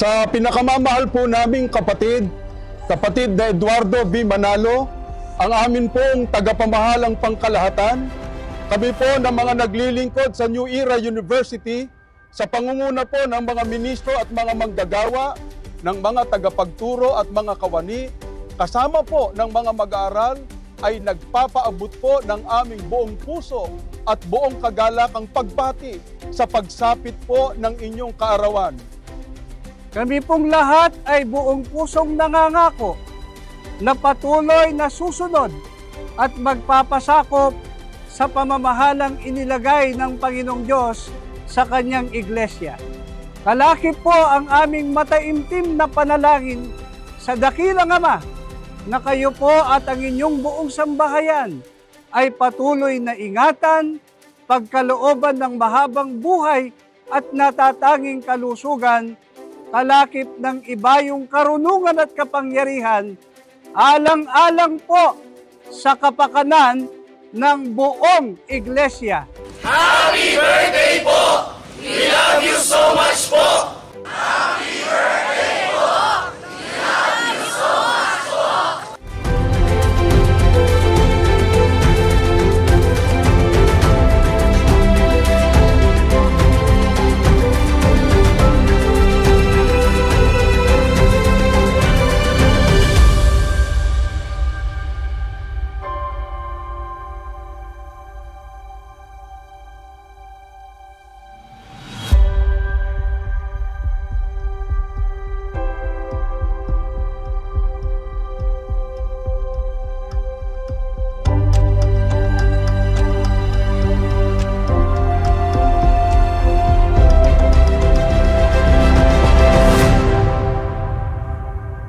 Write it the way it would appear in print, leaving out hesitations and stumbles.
Sa pinakamamahal po naming kapatid na Eduardo B. Manalo, ang amin pong tagapamahalang pangkalahatan, kami po ng mga naglilingkod sa New Era University sa pangunguna po ng mga ministro at mga manggagawa, ng mga tagapagturo at mga kawani, kasama po ng mga mag-aaral, ay nagpapaabot po ng aming buong puso at buong kagalakang pagbati sa pagsapit po ng inyong kaarawan. Kami pong lahat ay buong pusong nangangako na patuloy na susunod at magpapasakop sa pamamahalang inilagay ng Panginoong Diyos sa Kanyang Iglesia. Kalakip po ang aming mataimtim na panalangin sa dakilang Ama na kayo po at ang inyong buong sambahayan ay patuloy na ingatan, pagkalooban ng mahabang buhay at natatanging kalusugan, kalakip ng ibayong karunungan at kapangyarihan, alang-alang po sa kapakanan ng buong Iglesia. Happy birthday po! We love you so much po!